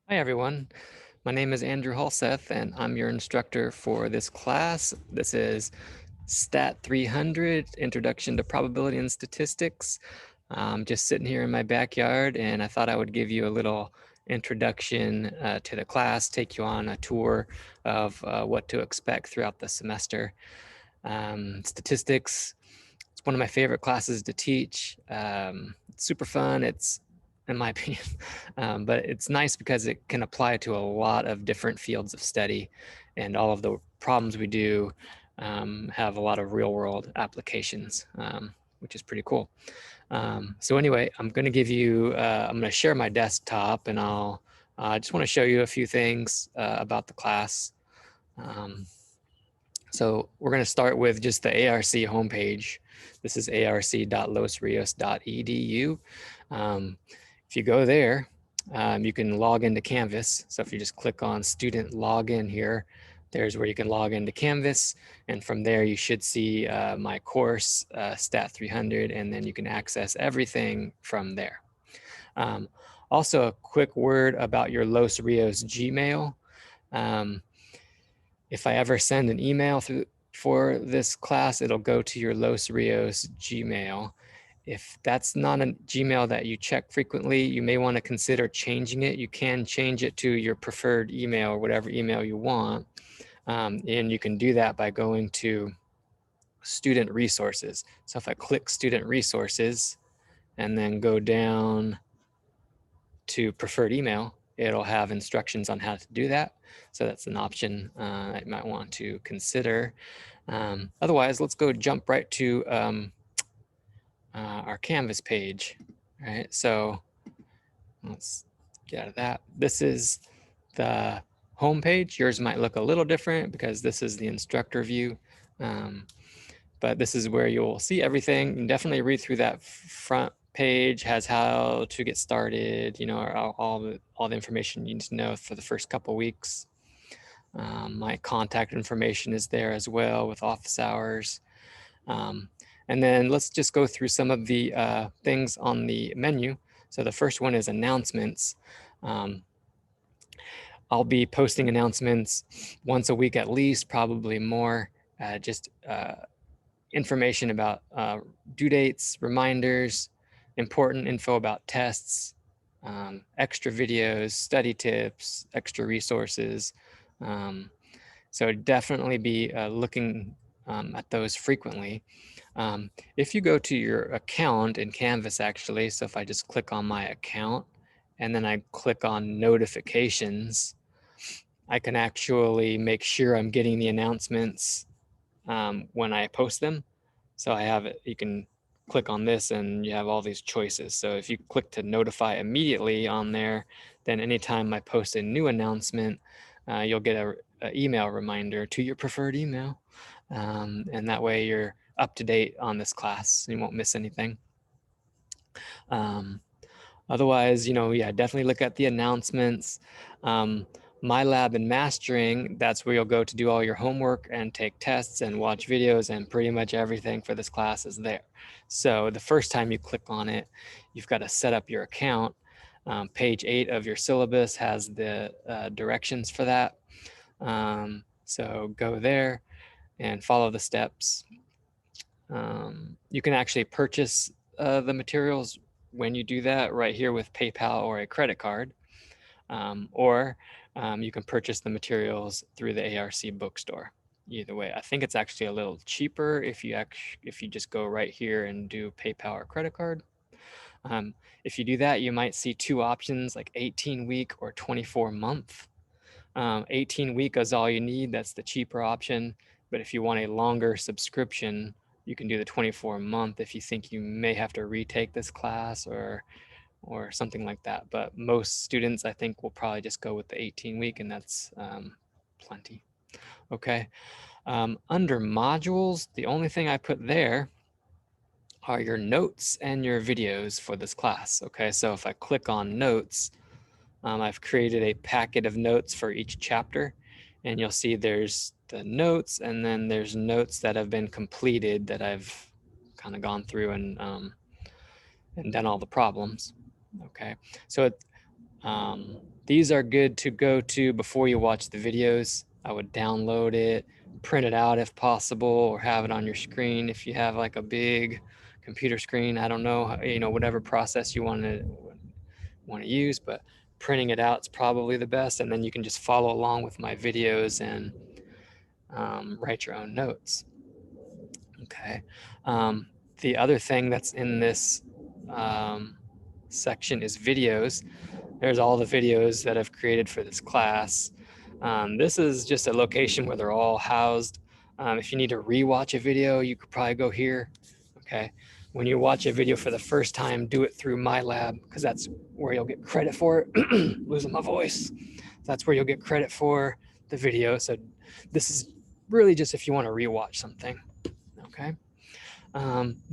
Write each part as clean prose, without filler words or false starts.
Hi everyone, my name is Andrew Halseth and I'm your instructor for this class. This is Stat 300, Introduction to Probability and Statistics. I'm just sitting here in my backyard and I thought I would give you a little introduction to the class, take you on a tour of what to expect throughout the semester. Statistics, it's one of my favorite classes to teach. It's super fun. It's, in my opinion, but it's nice because it can apply to a lot of different fields of study, and all of the problems we do have a lot of real world applications, which is pretty cool. So anyway, I'm going to give you, I'm going to share my desktop and I just want to show you a few things about the class. So we're going to start with just the ARC homepage. This is arc.losrios.edu. If you go there, you can log into Canvas. So if you just click on student login here, there's where you can log into Canvas. And from there, you should see my course, Stat 300, and then you can access everything from there. Also, a quick word about your Los Rios Gmail. If I ever send an email for this class, it'll go to your Los Rios Gmail. If that's not a Gmail that you check frequently, you may want to consider changing it. You can change it to your preferred email or whatever email you want. And you can do that by going to student resources. So if I click student resources and then go down to preferred email, it'll have instructions on how to do that. So that's an option that you might want to consider. Otherwise, let's go jump right to our Canvas page. All right, so let's get out of that. This is the home page. Yours might look a little different because this is the instructor view. But this is where you'll see everything. You can definitely read through that front page, has how to get started, you know, all the information you need to know for the first couple weeks. My contact information is there as well with office hours. And then let's just go through some of the things on the menu. So the first one is announcements. I'll be posting announcements once a week at least, probably more, just information about due dates, reminders, important info about tests, extra videos, study tips, extra resources. So definitely be looking at those frequently. If you go to your account in Canvas, actually, so if I just click on my account and then I click on notifications, I can actually make sure I'm getting the announcements when I post them. So I have it, you can click on this and you have all these choices. So if you click to notify immediately on there, then anytime I post a new announcement, you'll get a email reminder to your preferred email. And that way you're up to date on this class. You won't miss anything. Otherwise, you know, yeah, definitely look at the announcements. My Lab and Mastering, that's where you'll go to do all your homework and take tests and watch videos, and pretty much everything for this class is there. So the first time you click on it, you've got to set up your account. Page 8 of your syllabus has the directions for that. So go there and follow the steps. You can actually purchase the materials when you do that right here with PayPal or a credit card, or you can purchase the materials through the ARC bookstore. Either way, I think it's actually a little cheaper if you just go right here and do PayPal or credit card. If you do that, you might see two options like 18-week or 24-month. 18-week is all you need. That's the cheaper option. But if you want a longer subscription, you can do the 24-month if you think you may have to retake this class or something like that. But most students, I think, will probably just go with the 18-week, and that's plenty. Okay. Under modules, the only thing I put there are your notes and your videos for this class. Okay, so if I click on notes, I've created a packet of notes for each chapter, and you'll see there's the notes, and then there's notes that have been completed that I've kind of gone through and done all the problems. Okay, so These are good to go to before you watch the videos. I would download it, print it out if possible, or have it on your screen if you have like a big computer screen. I don't know, whatever process you want to use, but printing it out is probably the best. And then you can just follow along with my videos and write your own notes. Okay. The other thing that's in this section is videos. There's all the videos that I've created for this class. This is just a location where they're all housed. If you need to rewatch a video, you could probably go here. Okay. When you watch a video for the first time, do it through MyLab, because that's where you'll get credit for it. Losing my voice. That's where you'll get credit for the video. So this is really just if you want to rewatch something. Okay.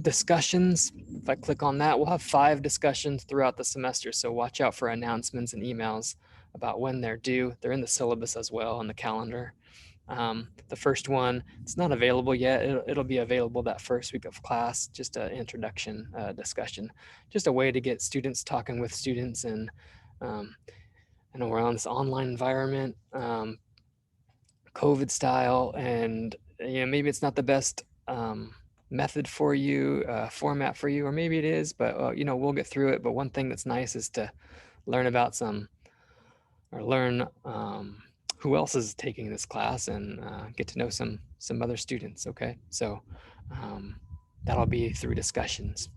Discussions, if I click on that, we'll have 5 discussions throughout the semester. So watch out for announcements and emails about when they're due. They're in the syllabus as well on the calendar. The first one, it's not available yet. It'll be available that first week of class, just an introduction discussion, just a way to get students talking with students. And I know we're on this online environment, COVID style, and maybe it's not the best method for you, format for you, or maybe it is, but we'll get through it. But one thing that's nice is to learn about learn who else is taking this class and get to know some other students. Okay, so that'll be through discussions.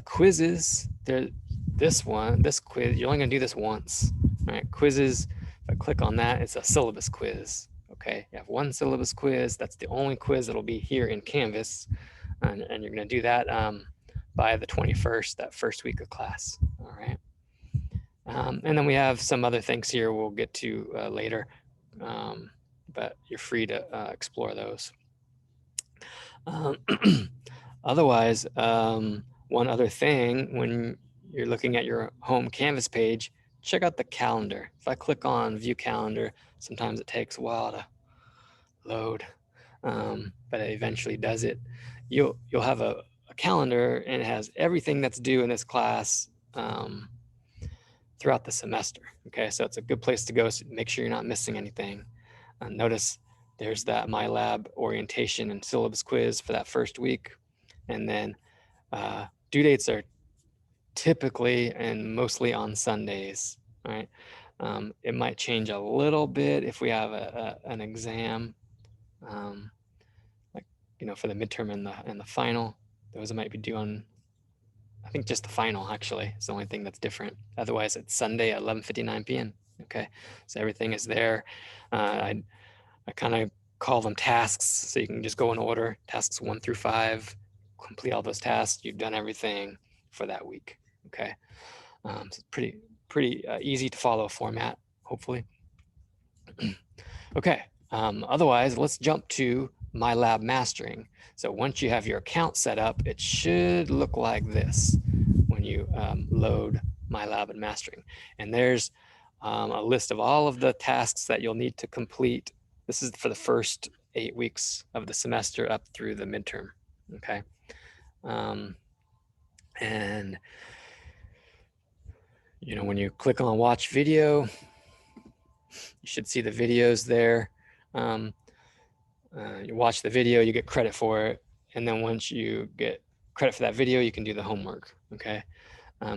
Quizzes, this quiz, you're only gonna do this once. All right, quizzes, if I click on that, it's a syllabus quiz. Okay, you have 1 syllabus quiz. That's the only quiz that'll be here in Canvas. And you're gonna do that by the 21st, that first week of class. All right. And then we have some other things here we'll get to later, but you're free to explore those. Otherwise, one other thing, when you're looking at your home Canvas page, check out the calendar. If I click on view calendar, sometimes it takes a while to load, but it eventually does it. You'll have a calendar, and it has everything that's due in this class throughout the semester. Okay, so it's a good place to go. So make sure you're not missing anything. Notice there's that MyLab orientation and syllabus quiz for that first week. And then due dates are typically and mostly on Sundays. All right. It might change a little bit if we have an exam, like for the midterm and the final. Those might be due on, I think, just the final. Actually, it's the only thing that's different. Otherwise, it's Sunday at 11:59 p.m. Okay, so everything is there. I kind of call them tasks, so you can just go in order. Tasks 1 through 5. Complete all those tasks. You've done everything for that week. Okay, so it's pretty easy to follow format, hopefully. Okay, otherwise, let's jump to MyLab Mastering. So once you have your account set up, it should look like this when you load MyLab and Mastering. And there's a list of all of the tasks that you'll need to complete. This is for the first 8 weeks of the semester up through the midterm. Okay. And when you click on watch video, you should see the videos there. You watch the video, you get credit for it. And then once you get credit for that video, you can do the homework. Okay.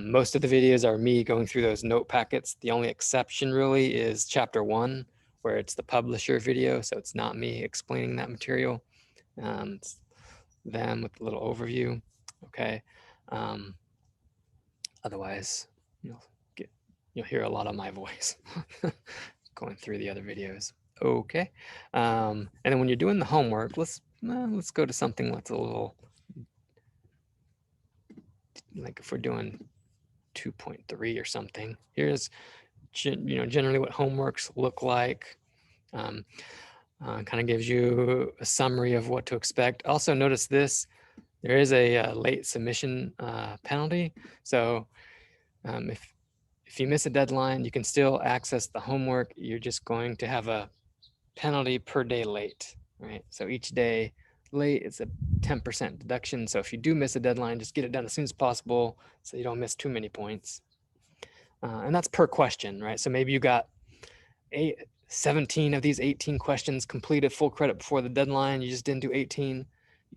Most of the videos are me going through those note packets. The only exception really is chapter 1, where it's the publisher video. So it's not me explaining that material. It's them with a little overview. Okay. Otherwise, you'll hear a lot of my voice going through the other videos. Okay. And then when you're doing the homework, let's go to something that's a little, like if we're doing 2.3 or something. Here's generally what homeworks look like. Kind of gives you a summary of what to expect. Also notice this, there is a late submission penalty. So if you miss a deadline, you can still access the homework. You're just going to have a penalty per day late, right? So each day late, it's a 10% deduction. So if you do miss a deadline, just get it done as soon as possible so you don't miss too many points. And that's per question, right? So maybe you got 17 of these 18 questions completed full credit before the deadline. You just didn't do 18. You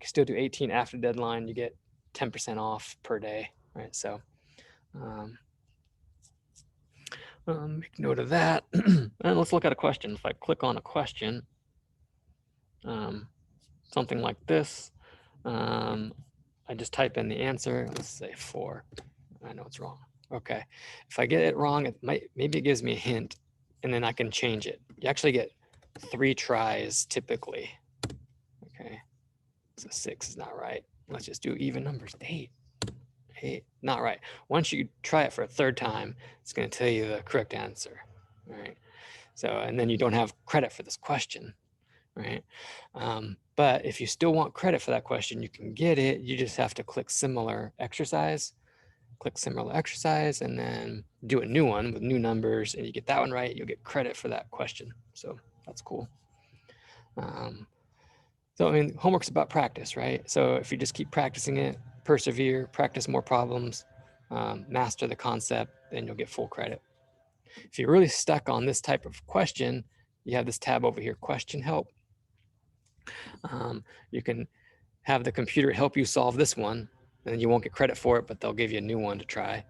can still do 18 after deadline. You get 10% off per day, right? So make note of that. And let's look at a question. If I click on a question, something like this, I just type in the answer. Let's say 4. I know it's wrong. Okay. If I get it wrong, maybe it gives me a hint, and then I can change it. You actually get 3 tries typically. Okay. So 6 is not right. Let's just do even numbers. 8. 8, not right. Once you try it for a 3rd time, it's going to tell you the correct answer. All right. So, and then you don't have credit for this question, right? But if you still want credit for that question, you can get it. You just have to click similar exercise, and then do a new one with new numbers, and you get that one right, you'll get credit for that question. So that's cool. So, I mean, homework's about practice, right? So if you just keep practicing it, persevere, practice more problems, master the concept, then you'll get full credit. If you're really stuck on this type of question, you have this tab over here, question help. You can have the computer help you solve this one, and you won't get credit for it, but they'll give you a new one to try.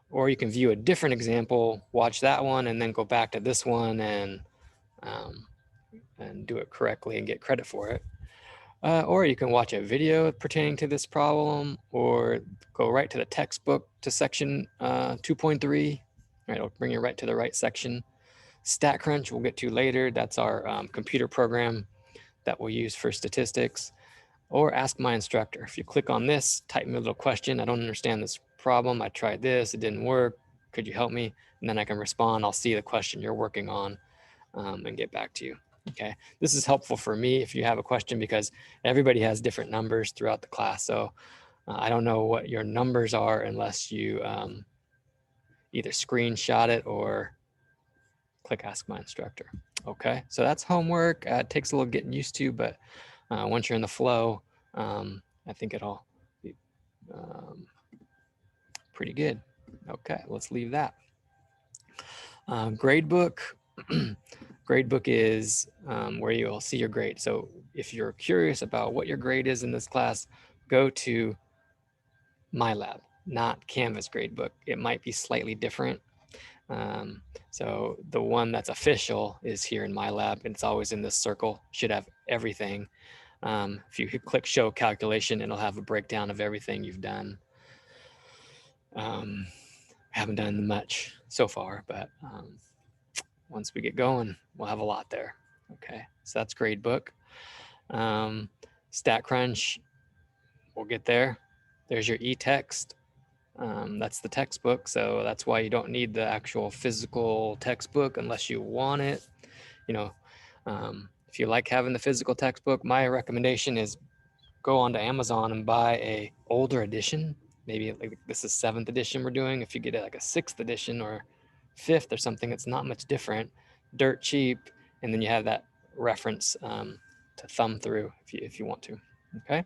Or you can view a different example, watch that one, and then go back to this one and do it correctly and get credit for it. Or you can watch a video pertaining to this problem, or go right to the textbook to section 2.3. Right, it'll bring you right to the right section. StatCrunch we'll get to later. That's our computer program that we'll use for statistics. Or Ask My Instructor. If you click on this, type me a little question. I don't understand this problem. I tried this, it didn't work. Could you help me? And then I can respond. I'll see the question you're working on and get back to you. Okay, this is helpful for me if you have a question, because everybody has different numbers throughout the class. So I don't know what your numbers are unless you either screenshot it or click Ask My Instructor. Okay, so that's homework. It takes a little getting used to, but once you're in the flow, I think it'll be pretty good. Okay, let's leave that. Gradebook. Gradebook is where you'll see your grade. So if you're curious about what your grade is in this class, go to MyLab, not Canvas Gradebook. It might be slightly different. So the one that's official is here in MyLab, and it's always in this circle. Should have everything. If you click Show Calculation, it'll have a breakdown of everything you've done. Haven't done much so far, but once we get going, we'll have a lot there. Okay, so that's Gradebook. StatCrunch, we'll get there. There's your e-text. That's the textbook, so that's why you don't need the actual physical textbook unless you want it. You know, if you like having the physical textbook, my recommendation is go onto Amazon and buy a older edition. Maybe like this is 7th edition we're doing. If you get it like a 6th edition or 5th or something, it's not much different, dirt cheap, and then you have that reference to thumb through if you want to. Okay.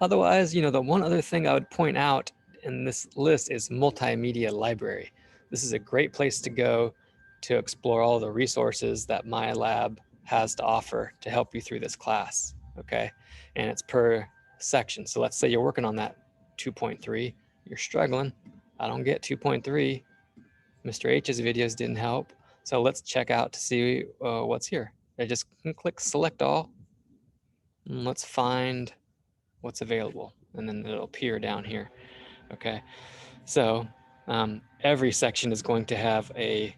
Otherwise, you know, the one other thing I would point out in this list is multimedia library. This is a great place to go to explore all the resources that MyLab has to offer to help you through this class. Okay, and it's per section. So let's say you're working on that 2.3, you're struggling. I don't get 2.3. Mr. H's videos didn't help. So let's check out to see what's here. I just click select all. And let's find what's available, and then it'll appear down here. Okay, so every section is going to have a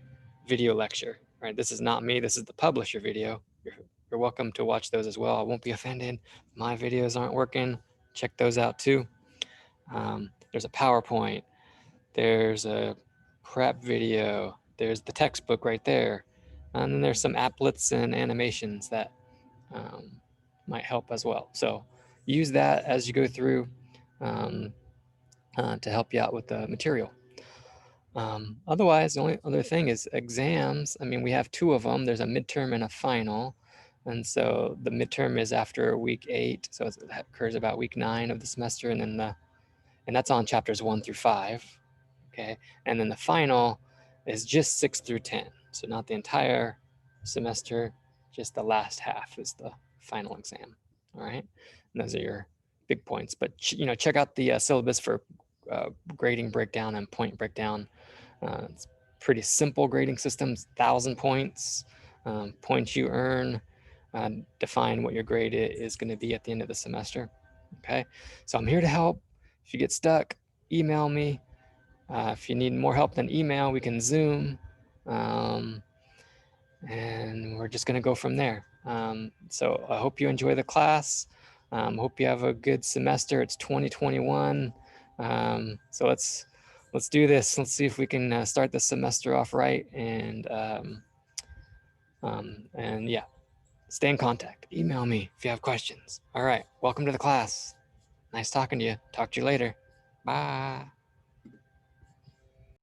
video lecture, right? This is not me, this is the publisher video. You're welcome to watch those as well. I won't be offended. My videos aren't working, check those out too. There's a PowerPoint, there's a prep video, there's the textbook right there, and then there's some applets and animations that might help as well. So use that as you go through to help you out with the material. Otherwise, the only other thing is exams. I mean, we have 2 of them. There's a midterm and a final. And so the midterm is after week 8. So it occurs about week 9 of the semester. And then and that's on chapters 1 through 5. okay? And then the final is just 6 through 10. So not the entire semester, just the last half is the final exam, all right? And those are your big points, but check out the syllabus for grading breakdown and point breakdown. It's pretty simple grading systems, 1,000 points, points you earn, define what your grade is going to be at the end of the semester. Okay, so I'm here to help. If you get stuck, email me. If you need more help than email, we can Zoom. And we're just going to go from there. So I hope you enjoy the class. Hope you have a good semester. It's 2021. So let's do this. Let's see if we can start the semester off right. And yeah, stay in contact. Email me if you have questions. All right. Welcome to the class. Nice talking to you. Talk to you later. Bye.